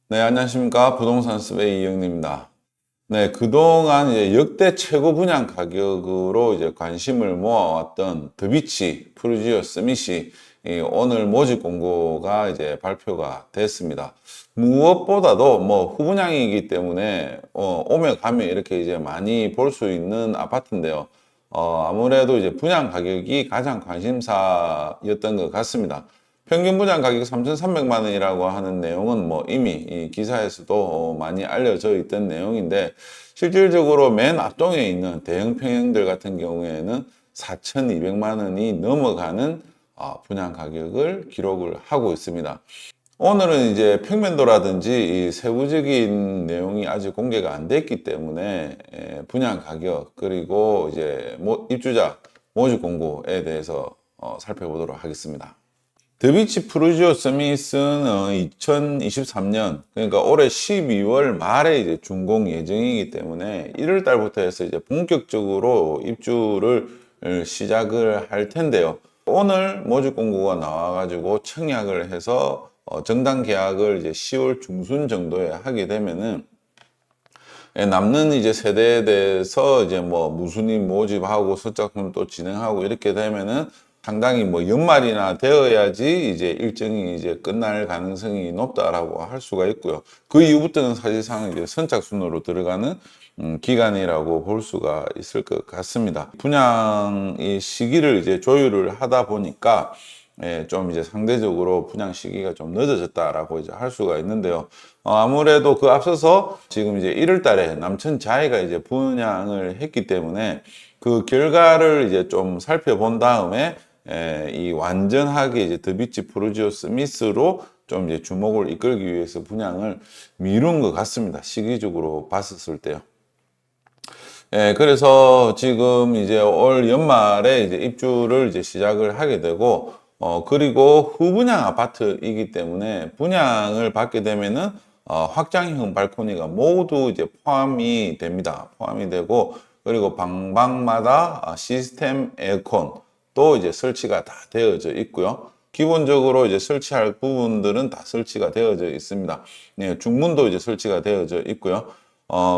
네, 안녕하십니까. 부동산 스베이 이영리입니다. 네, 그동안 이제 역대 최고 분양 가격으로 이제 관심을 모아왔던 더비치 푸르지오 스밋이 오늘 모집 공고가 이제 발표가 됐습니다. 무엇보다도 뭐 후분양이기 때문에 오며 가며 이렇게 이제 많이 볼 수 있는 아파트인데요. 아무래도 이제 분양 가격이 가장 관심사였던 것 같습니다. 평균 분양 가격 3,300만 원이라고 하는 내용은 뭐 이미 이 기사에서도 많이 알려져 있던 내용인데, 실질적으로 맨 앞동에 있는 대형 평형들 같은 경우에는 4,200만 원이 넘어가는 분양 가격을 기록을 하고 있습니다. 오늘은 이제 평면도라든지 이 세부적인 내용이 아직 공개가 안 됐기 때문에 분양 가격 그리고 이제 입주자 모집 공고에 대해서 살펴보도록 하겠습니다. 더비치 푸르지오 서밋은 2023년, 그러니까 올해 12월 말에 이제 준공 예정이기 때문에 1월 달부터 해서 이제 본격적으로 입주를 시작을 할 텐데요. 오늘 모집 공고가 나와가지고 청약을 해서 정당 계약을 이제 10월 중순 정도에 하게 되면은 남는 이제 세대에 대해서 이제 뭐 무순위 모집하고 선착순 또 진행하고 이렇게 되면은 상당히 뭐 연말이나 되어야지 이제 일정이 이제 끝날 가능성이 높다라고 할 수가 있고요. 그 이후부터는 사실상 이제 선착순으로 들어가는 기간이라고 볼 수가 있을 것 같습니다. 분양의 시기를 이제 조율을 하다 보니까 좀 이제 상대적으로 분양 시기가 좀 늦어졌다라고 이제 할 수가 있는데요. 아무래도 그 앞서서 지금 이제 1월 달에 남천자이가 이제 분양을 했기 때문에 그 결과를 이제 좀 살펴본 다음에 이 완전하게 이제 더비치 푸르지오 스밋으로 좀 이제 주목을 이끌기 위해서 분양을 미룬 것 같습니다. 시기적으로 봤었을 때요. 그래서 지금 이제 올 연말에 이제 입주를 이제 시작을 하게 되고, 그리고 후분양 아파트이기 때문에 분양을 받게 되면은, 확장형 발코니가 모두 이제 포함이 됩니다. 포함이 되고, 그리고 방방마다 시스템 에어컨 또 이제 설치가 다 되어져 있고요. 기본적으로 이제 설치할 부분들은 다 설치가 되어져 있습니다. 네, 중문도 이제 설치가 되어져 있고요.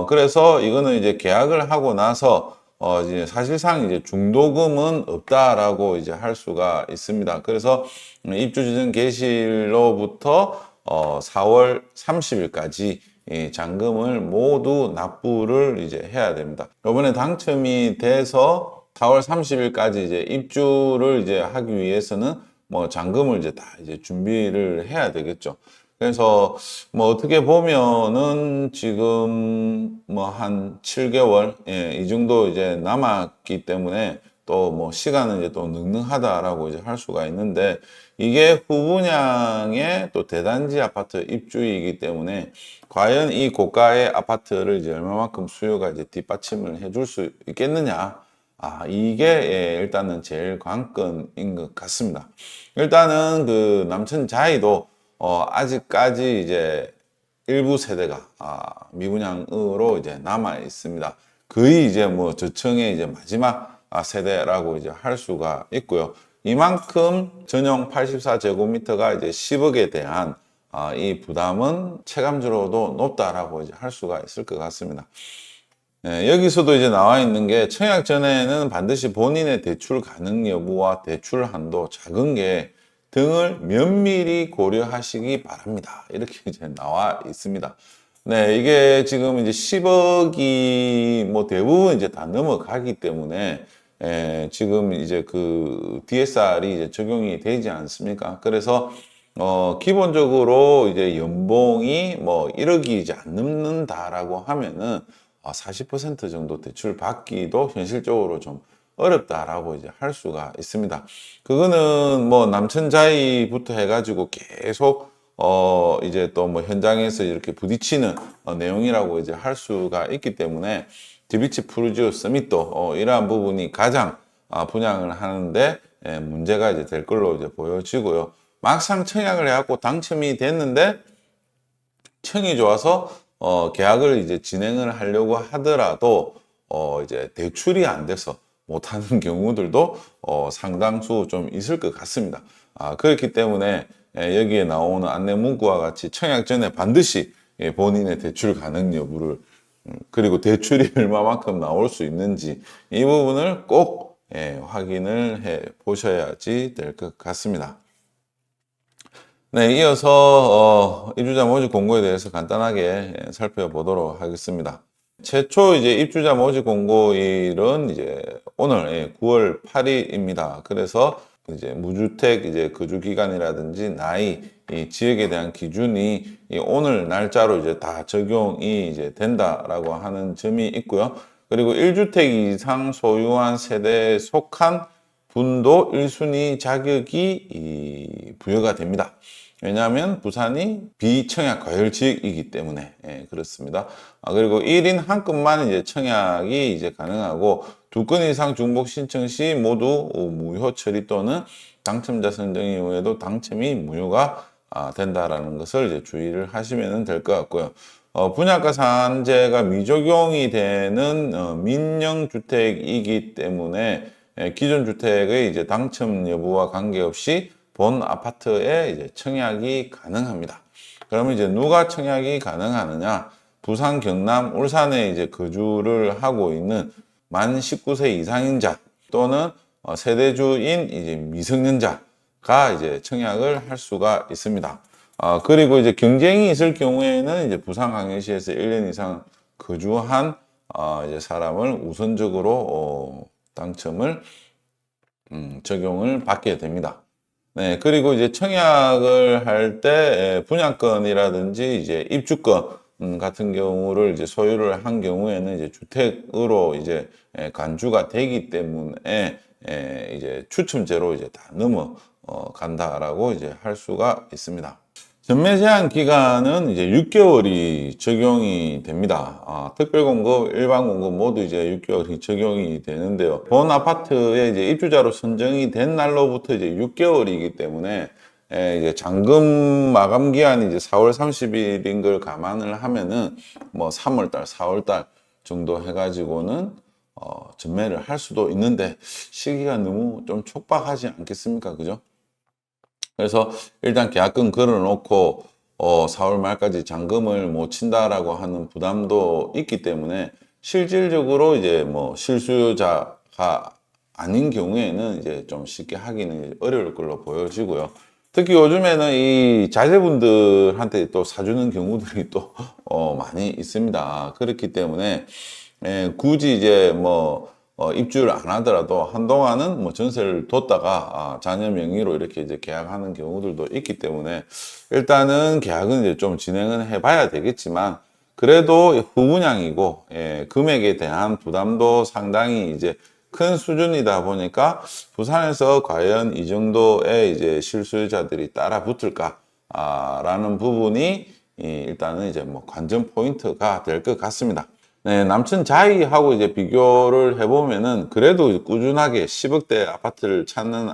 그래서 이거는 이제 계약을 하고 나서, 이제 사실상 이제 중도금은 없다라고 이제 할 수가 있습니다. 그래서 입주 지정 개시일로부터 4월 30일까지 이 잔금을 모두 납부를 이제 해야 됩니다. 이번에 당첨이 돼서 4월 30일까지 이제 입주를 이제 하기 위해서는 뭐 잔금을 이제 다 이제 준비를 해야 되겠죠. 그래서 뭐 어떻게 보면은 지금 뭐 한 7개월 이 정도 이제 남았기 때문에 또 뭐 시간은 이제 또 능능하다라고 이제 할 수가 있는데, 이게 후분양의 또 대단지 아파트 입주이기 때문에 과연 이 고가의 아파트를 이제 얼마만큼 수요가 이제 뒷받침을 해줄 수 있겠느냐. 이게 일단은 제일 관건인 것 같습니다. 일단은 그 남천자이도 아직까지 이제 일부 세대가 미분양으로 이제 남아 있습니다. 거의 이제 뭐 저층의 이제 마지막 세대라고 이제 할 수가 있고요. 이만큼 전용 84제곱미터가 이제 10억에 대한 이 부담은 체감적으로도 높다라고 이제 할 수가 있을 것 같습니다. 여기서도 이제 나와 있는 게, 청약 전에는 반드시 본인의 대출 가능 여부와 대출 한도, 작은 게 등을 면밀히 고려하시기 바랍니다. 이렇게 이제 나와 있습니다. 네, 이게 지금 이제 10억이 뭐 대부분 이제 다 넘어가기 때문에 지금 이제 그 DSR이 이제 적용이 되지 않습니까? 그래서 기본적으로 이제 연봉이 뭐 1억이 이제 안 넘는다라고 하면은 40% 정도 대출 받기도 현실적으로 좀 어렵다라고 이제 할 수가 있습니다. 그거는 뭐 남천자이부터 해가지고 계속 이제 또 뭐 현장에서 이렇게 부딪히는 내용이라고 이제 할 수가 있기 때문에 더비치 푸르지오 서밋도 이러한 부분이 가장 분양을 하는데 문제가 이제 될 걸로 이제 보여지고요. 막상 청약을 해갖고 당첨이 됐는데 청이 좋아서 계약을 이제 진행을 하려고 하더라도 이제 대출이 안 돼서 못하는 경우들도 상당수 좀 있을 것 같습니다. 그렇기 때문에 여기에 나오는 안내 문구와 같이 청약 전에 반드시 본인의 대출 가능 여부를 그리고 대출이 얼마만큼 나올 수 있는지 이 부분을 꼭 확인을 해 보셔야지 될 것 같습니다. 네, 이어서 입주자 모집 공고에 대해서 간단하게 살펴보도록 하겠습니다. 최초 이제 입주자 모집 공고일은 이제 오늘 9월 8일입니다. 그래서 이제 무주택 이제 거주 기간이라든지 나이, 이 지역에 대한 기준이 오늘 날짜로 이제 다 적용이 이제 된다라고 하는 점이 있고요. 그리고 1주택 이상 소유한 세대에 속한 분도 1순위 자격이 부여가 됩니다. 왜냐하면 부산이 비청약 과열 지역이기 때문에 그렇습니다. 그리고 1인 한 건만 이제 청약이 이제 가능하고 2건 이상 중복 신청 시 모두 무효 처리 또는 당첨자 선정 이후에도 당첨이 무효가 된다라는 것을 이제 주의를 하시면 될 것 같고요. 분양가 상한제가 미적용이 되는 민영 주택이기 때문에 기존 주택의 이제 당첨 여부와 관계없이 본 아파트에 이제 청약이 가능합니다. 그러면 이제 누가 청약이 가능하느냐? 부산, 경남, 울산에 이제 거주를 하고 있는 만 19세 이상인 자 또는 세대주인 이제 미성년자가 이제 청약을 할 수가 있습니다. 그리고 이제 경쟁이 있을 경우에는 이제 부산광역시에서 1년 이상 거주한 이제 사람을 우선적으로 당첨을 적용을 받게 됩니다. 네, 그리고 이제 청약을 할 때 분양권이라든지 이제 입주권 같은 경우를 이제 소유를 한 경우에는 이제 주택으로 이제 간주가 되기 때문에 이제 추첨제로 이제 다 넘어간다라고 이제 할 수가 있습니다. 전매 제한 기간은 이제 6개월이 적용이 됩니다. 특별공급, 일반공급 모두 이제 6개월이 적용이 되는데요. 본 아파트에 이제 입주자로 선정이 된 날로부터 이제 6개월이기 때문에 이제 잔금 마감 기한이 이제 4월 30일인 걸 감안을 하면은 뭐 3월달, 4월달 정도 해가지고는 전매를 할 수도 있는데 시기가 너무 좀 촉박하지 않겠습니까? 그죠? 그래서 일단 계약금 걸어놓고 4월 말까지 잔금을 못 친다라고 하는 부담도 있기 때문에 실질적으로 이제 뭐 실수요자가 아닌 경우에는 이제 좀 쉽게 하기는 어려울 걸로 보여지고요. 특히 요즘에는 이 자제분들한테 또 사주는 경우들이 또 많이 있습니다. 그렇기 때문에 굳이 이제 뭐 입주를 안 하더라도 한동안은 뭐 전세를 뒀다가 자녀 명의로 이렇게 이제 계약하는 경우들도 있기 때문에 일단은 계약은 이제 좀 진행은 해봐야 되겠지만 그래도 후분양이고 금액에 대한 부담도 상당히 이제 큰 수준이다 보니까 부산에서 과연 이 정도의 이제 실수요자들이 따라 붙을까 라는 부분이 일단은 이제 뭐 관전 포인트가 될 것 같습니다. 네, 남천 자이하고 이제 비교를 해보면은 그래도 꾸준하게 10억대 아파트를 찾는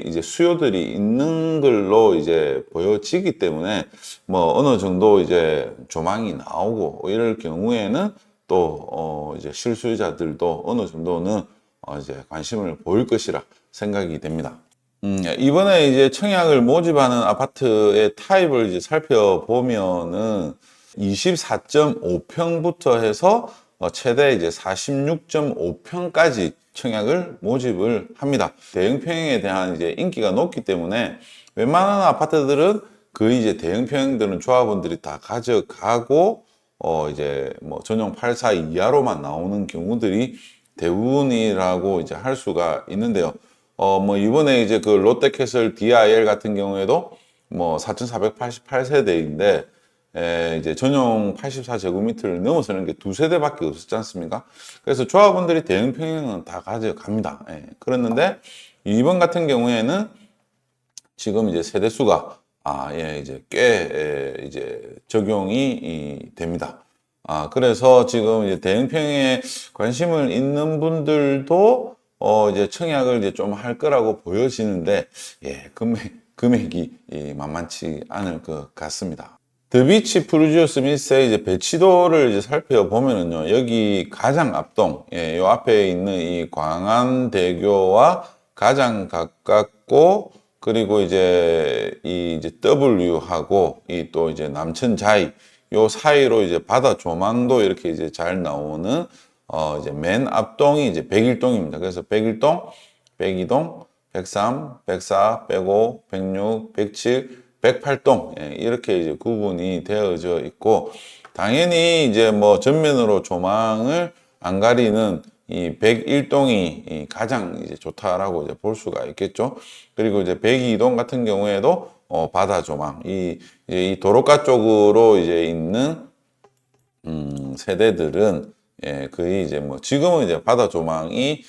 이제 수요들이 있는 걸로 이제 보여지기 때문에 뭐 어느 정도 이제 조망이 나오고 이럴 경우에는 또 이제 실수요자들도 어느 정도는 이제 관심을 보일 것이라 생각이 됩니다. 이번에 이제 청약을 모집하는 아파트의 타입을 이제 살펴보면은 24.5평부터 해서 최대 이제 46.5평까지 청약을 모집을 합니다. 대형평에 대한 이제 인기가 높기 때문에 웬만한 아파트들은 거의 이제 대형평들은 조합원들이 다 가져가고 이제 뭐 전용 84 이하로만 나오는 경우들이 대부분이라고 이제 할 수가 있는데요. 뭐 이번에 이제 그 롯데캐슬 DIL 같은 경우에도 뭐 4,488세대인데 이제 전용 84제곱미터를 넘어서는 게 2세대밖에 없었지 않습니까? 그래서 조합원들이 대형 평형은 다 가져갑니다. 그랬는데 이번 같은 경우에는 지금 이제 세대수가 이제 꽤 이제 적용이 됩니다. 그래서 지금 이제 대형 평형에 관심을 있는 분들도 이제 청약을 이제 좀 할 거라고 보여지는데 금액이 만만치 않을 것 같습니다. 더비치 프루지오 스미스의 이제 배치도를 이제 살펴보면은요, 여기 가장 앞동, 요 앞에 있는 이 광안대교와 가장 가깝고, 그리고 이제 이 이제 W하고 이 또 이제 남천자이 요 사이로 이제 바다 조망도 이렇게 이제 잘 나오는 이제 맨 앞동이 이제 101동입니다. 그래서 101동, 102동, 103, 104, 105, 106, 107, 108동 이렇게 이제 구분이 되어져 있고 당연히 이제 뭐 전면으로 조망을 안 가리는 이 101동이 가장 이제 좋다라고 이제 볼 수가 있겠죠. 그리고 이제 102동 같은 경우에도 바다 조망, 이제 이 도로가 쪽으로 이제 있는 세대들은 거의 이제 뭐 지금은 이제 바다 조망이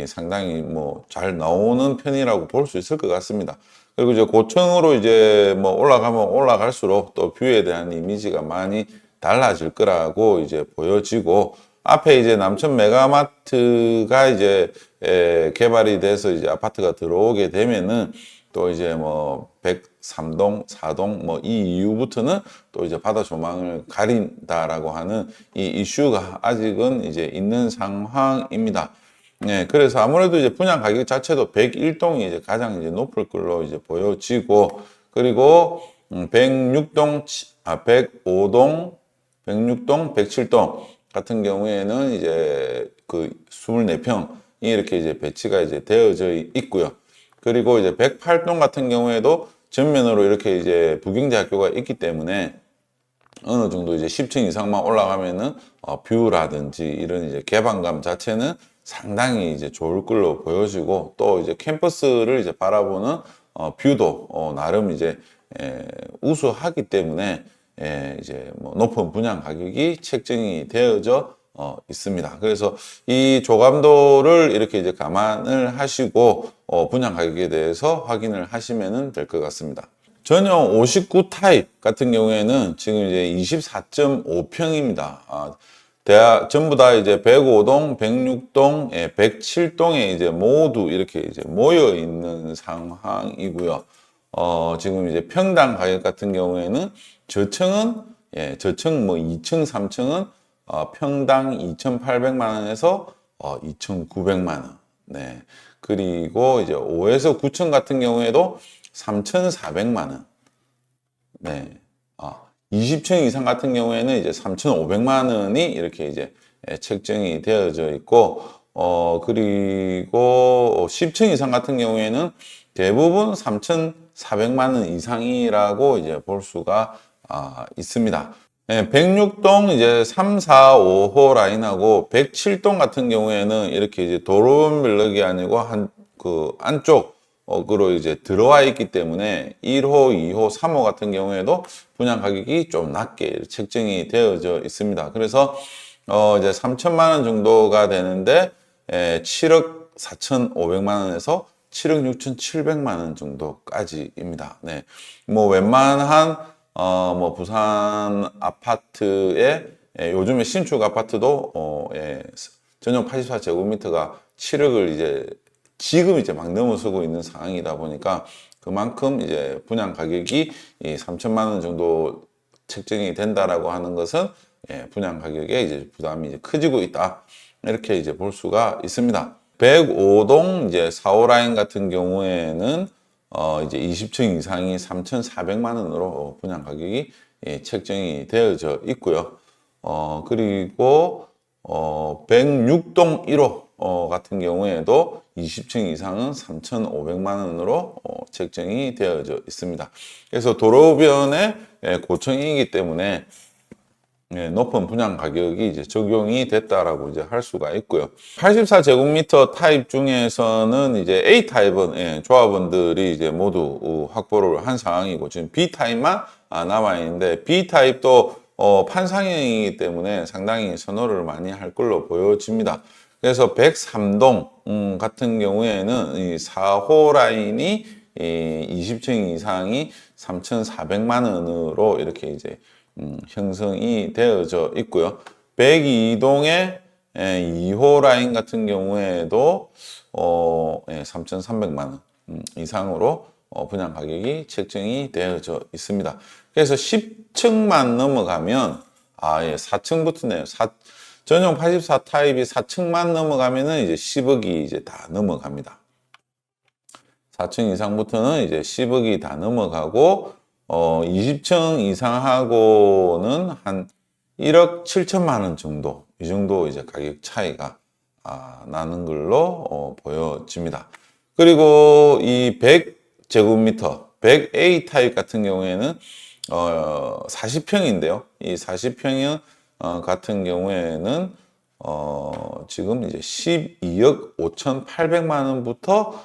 상당히 뭐 잘 나오는 편이라고 볼 수 있을 것 같습니다. 그리고 이제 고층으로 이제 뭐 올라가면 올라갈수록 또 뷰에 대한 이미지가 많이 달라질 거라고 이제 보여지고 앞에 이제 남천 메가마트가 이제 개발이 돼서 이제 아파트가 들어오게 되면은 또 이제 뭐 103동, 4동 뭐 이 이후부터는 또 이제 바다 조망을 가린다라고 하는 이 이슈가 아직은 이제 있는 상황입니다. 네, 그래서 아무래도 이제 분양 가격 자체도 101동이 이제 가장 이제 높을 걸로 이제 보여지고 그리고 106동, 105동, 106동, 107동 같은 경우에는 이제 그 24평이 이렇게 이제 배치가 이제 되어져 있고요. 그리고 이제 108동 같은 경우에도 전면으로 이렇게 이제 부경대학교가 있기 때문에 어느 정도 이제 10층 이상만 올라가면은 뷰라든지 이런 이제 개방감 자체는 상당히 이제 좋을 걸로 보여지고 또 이제 캠퍼스를 이제 바라보는 뷰도 나름 이제 우수하기 때문에 이제 뭐 높은 분양 가격이 책정이 되어져 있습니다. 그래서 이 조감도를 이렇게 이제 감안을 하시고 분양 가격에 대해서 확인을 하시면 될 것 같습니다. 전용 59 타입 같은 경우에는 지금 이제 24.5평입니다. 전부 다 이제 105동, 106동, 107동에 이제 모두 이렇게 이제 모여 있는 상황이고요. 지금 이제 평당 가격 같은 경우에는 저층은 뭐 2층, 3층은 평당 2,800만 원에서 2,900만 원. 네. 그리고 이제 5에서 9층 같은 경우에도 3,400만 원. 네. 20층 이상 같은 경우에는 이제 3,500만 원이 이렇게 이제 책정이 되어져 있고, 그리고 10층 이상 같은 경우에는 대부분 3,400만 원 이상이라고 이제 볼 수가 있습니다. 네, 106동 이제 3, 4, 5호 라인하고 107동 같은 경우에는 이렇게 이제 도로 면적이 아니고 그 안쪽으로 이제 들어와 있기 때문에 1호, 2호, 3호 같은 경우에도 분양 가격이 좀 낮게 책정이 되어져 있습니다. 그래서 이제 3천만 원 정도가 되는데 7억 4,500만 원에서 7억 6,700만 원 정도까지입니다. 네. 뭐 웬만한 뭐 부산 아파트에 요즘에 신축 아파트도 전용 84제곱미터가 7억을 이제 지금 이제 막 넘어서고 있는 상황이다 보니까 그만큼 이제 분양 가격이 3천만 원 정도 책정이 된다라고 하는 것은 분양 가격에 이제 부담이 이제 커지고 있다 이렇게 이제 볼 수가 있습니다. 105동 이제 4호 라인 같은 경우에는 이제 20층 이상이 3,400만 원으로 분양 가격이 책정이 되어져 있고요. 그리고 106동 1호 같은 경우에도 20층 이상은 3,500만 원으로 책정이 되어져 있습니다. 그래서 도로변에 고층이기 때문에 높은 분양 가격이 이제 적용이 됐다라고 이제 할 수가 있고요. 84제곱미터 타입 중에서는 이제 A 타입은 조합원들이 이제 모두 확보를 한 상황이고 지금 B 타입만 남아 있는데 B 타입도 판상형이기 때문에 상당히 선호를 많이 할 걸로 보여집니다. 그래서 103동 같은 경우에는 이 4호 라인이 20층 이상이 3,400만 원으로 이렇게 이제 형성이 되어져 있고요. 102동의 2호 라인 같은 경우에도 3,300만 원 이상으로 분양 가격이 책정이 되어져 있습니다. 그래서 10층만 넘어가면 4층부터네요. 전용 84 타입이 4층만 넘어가면은 이제 10억이 이제 다 넘어갑니다. 4층 이상부터는 이제 10억이 다 넘어가고, 20층 이상하고는 한 1억 7천만 원 정도, 이 정도 이제 가격 차이가 나는 걸로 보여집니다. 그리고 이 100제곱미터, 100A 타입 같은 경우에는 40평인데요. 이 40평 같은 경우에는 지금 이제 12억 5,800만 원부터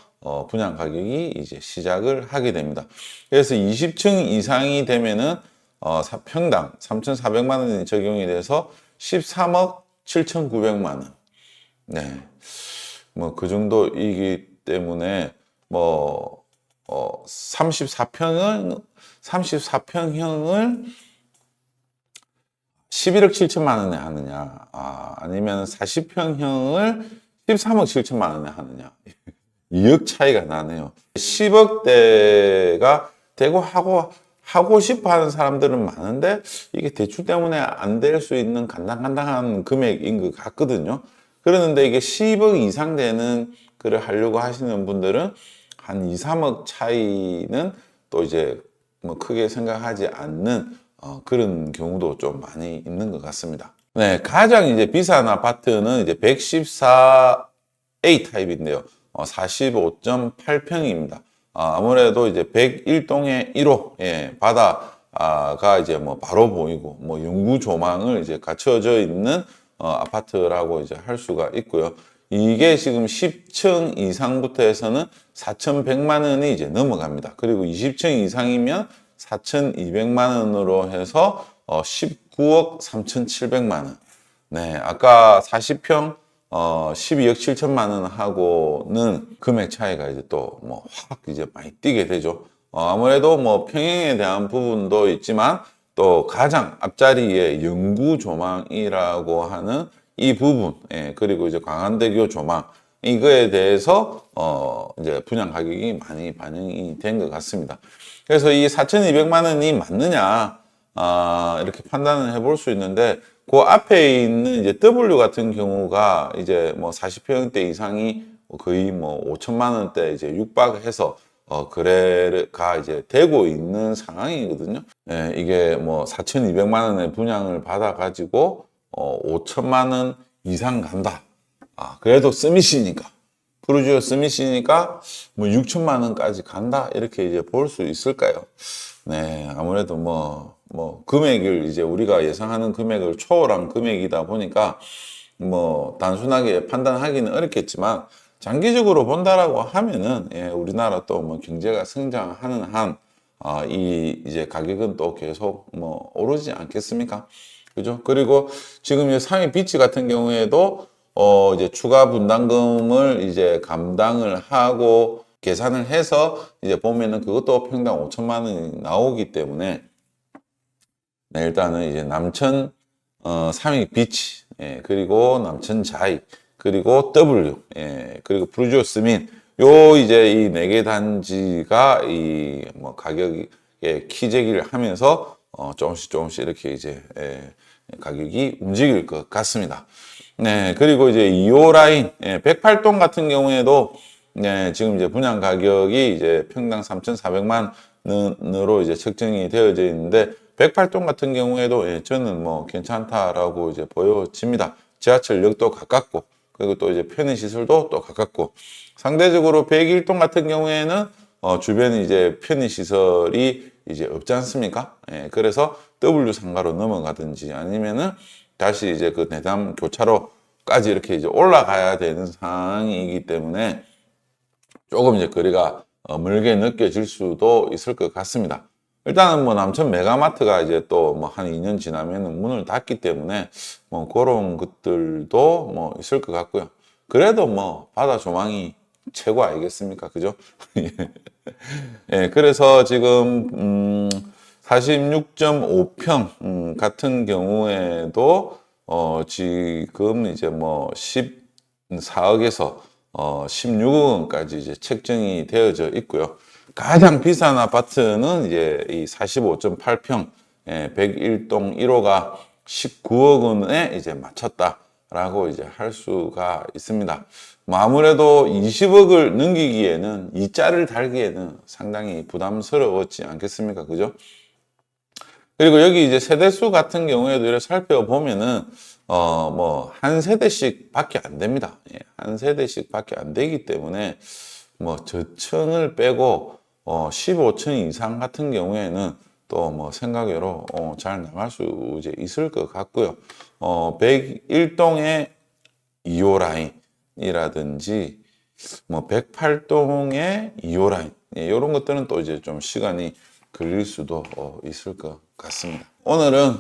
분양 가격이 이제 시작을 하게 됩니다. 그래서 20층 이상이 되면은 평당 3,400만 원이 적용이 돼서 13억 7,900만 원. 네. 뭐 그 정도이기 때문에 뭐 34평형을 11억 7천만 원에 하느냐, 아니면 40평형을 13억 7천만 원에 하느냐. 2억 차이가 나네요. 10억대가 되고 하고 싶어 하는 사람들은 많은데 이게 대출 때문에 안 될 수 있는 간당간당한 금액인 것 같거든요. 그러는데 이게 10억 이상 되는 거를 하려고 하시는 분들은 한 2, 3억 차이는 또 이제 뭐 크게 생각하지 않는 그런 경우도 좀 많이 있는 것 같습니다. 네, 가장 이제 비싼 아파트는 이제 114A 타입인데요. 45.8평입니다. 아무래도 이제 101동의 1호, 예, 바다가 이제 뭐 바로 보이고, 뭐 영구 조망을 이제 갖춰져 있는 아파트라고 이제 할 수가 있고요. 이게 지금 10층 이상부터 해서는 4,100만 원이 이제 넘어갑니다. 그리고 20층 이상이면 4,200만 원으로 해서 19억 3,700만 원. 네, 아까 40평 12억 7천만 원 하고는 금액 차이가 이제 또 뭐 확 이제 많이 뛰게 되죠. 아무래도 뭐 평형에 대한 부분도 있지만 또 가장 앞자리에 영구 조망이라고 하는 이 부분, 예, 그리고 이제 광안대교 조망 이거에 대해서 이제 분양 가격이 많이 반영이 된 것 같습니다. 그래서 이 4,200만 원이 맞느냐 이렇게 판단을 해볼 수 있는데 그 앞에 있는 이제 W 같은 경우가 이제 뭐 40평대 이상이 거의 뭐 5천만 원대 이제 육박해서 거래가 이제 되고 있는 상황이거든요. 예, 이게 뭐 4,200만 원의 분양을 받아가지고 5천만 원 이상 간다. 그래도 스미시니까. 푸르지오 스미시니까 뭐 6천만 원까지 간다. 이렇게 이제 볼 수 있을까요? 네, 아무래도 뭐 금액을 이제 우리가 예상하는 금액을 초월한 금액이다 보니까 뭐 단순하게 판단하기는 어렵겠지만 장기적으로 본다라고 하면은 예, 우리나라 또 뭐 경제가 성장하는 한 이 이제 가격은 또 계속 뭐 오르지 않겠습니까? 그죠? 그리고 지금 이 상위 비치 같은 경우에도 이제 추가 분담금을 이제 감당을 하고 계산을 해서 이제 보면은 그것도 평당 5천만 원이 나오기 때문에 네, 일단은 이제 남천 상위 비치, 예, 그리고 남천 자이, 그리고 W, 예, 그리고 브루지오 스민, 요 이제 이 네 개 단지가 이 뭐 가격에 키재기를 하면서 조금씩 이렇게 이제 가격이 움직일 것 같습니다. 네, 그리고 이제 2호 라인, 108동 같은 경우에도 네, 지금 이제 분양 가격이 이제 평당 3,400만 원으로 이제 책정이 되어져 있는데 108동 같은 경우에도 저는 뭐 괜찮다라고 이제 보여집니다. 지하철역도 가깝고 그리고 또 이제 편의시설도 또 가깝고 상대적으로 101동 같은 경우에는 주변에 이제 편의시설이 이제 없지 않습니까? 그래서 W 상가로 넘어가든지 아니면은 다시 이제 그 내담 교차로까지 이렇게 이제 올라가야 되는 상황이기 때문에 조금 이제 거리가 멀게 느껴질 수도 있을 것 같습니다. 일단은 뭐 남천 메가마트가 이제 또 뭐 한 2년 지나면은 문을 닫기 때문에 뭐 그런 것들도 뭐 있을 것 같고요. 그래도 뭐 바다 조망이 최고 아니겠습니까? 그죠? 예, 그래서 지금 46.5평 같은 경우에도 지금 이제 뭐 14억에서 16억 원까지 이제 책정이 되어져 있고요. 가장 비싼 아파트는 이제 이 45.8평 101동 1호가 19억 원에 이제 맞췄다라고 이제 할 수가 있습니다. 뭐 아무래도 20억을 넘기기에는 이자를 달기에는 상당히 부담스러웠지 않겠습니까? 그죠? 그리고 여기 이제 세대수 같은 경우에도 이렇게 살펴보면은 뭐 한 세대씩 밖에 안 됩니다. 예, 한 세대씩 밖에 안 되기 때문에 뭐 저층을 빼고 15층 이상 같은 경우에는 또 뭐 생각외로 잘 나갈 수 이제 있을 것 같고요. 101동의 2호 라인이라든지 뭐 108동의 2호 라인 이런 것들은 또 이제 좀 시간이 걸릴 수도 있을 것 같습니다. 오늘은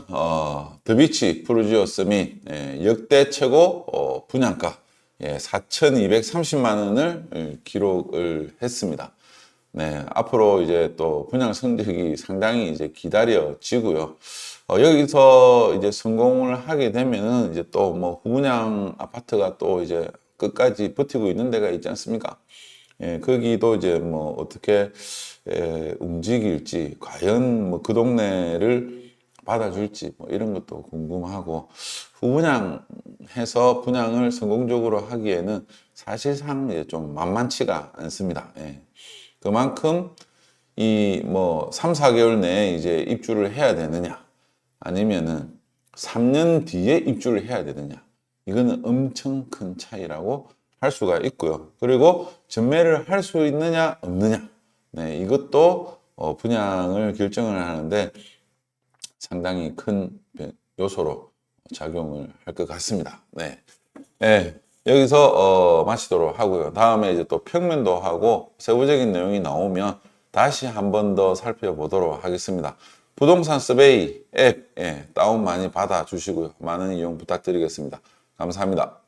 더비치 푸르지오스 및 역대 최고 분양가 4,230만 원을 기록을 했습니다. 네, 앞으로 이제 또 분양 성적이 상당히 이제 기다려지고요. 여기서 이제 성공을 하게 되면은 이제 또 뭐 후분양 아파트가 또 이제 끝까지 버티고 있는 데가 있지 않습니까? 예, 거기도 이제 뭐 어떻게 움직일지, 과연 뭐 그 동네를 받아줄지 뭐 이런 것도 궁금하고, 후분양해서 분양을 성공적으로 하기에는 사실상 이제 좀 만만치가 않습니다. 예. 그만큼 이 뭐 3, 4개월 내에 이제 입주를 해야 되느냐, 아니면은 3년 뒤에 입주를 해야 되느냐, 이거는 엄청 큰 차이라고 할 수가 있고요. 그리고 전매를 할 수 있느냐 없느냐, 네, 이것도 분양을 결정을 하는데 상당히 큰 요소로 작용을 할 것 같습니다. 네. 네. 여기서 마치도록 하고요. 다음에 이제 또 평면도 하고 세부적인 내용이 나오면 다시 한 번 더 살펴보도록 하겠습니다. 부동산 서베이 앱 다운 많이 받아 주시고요. 많은 이용 부탁드리겠습니다. 감사합니다.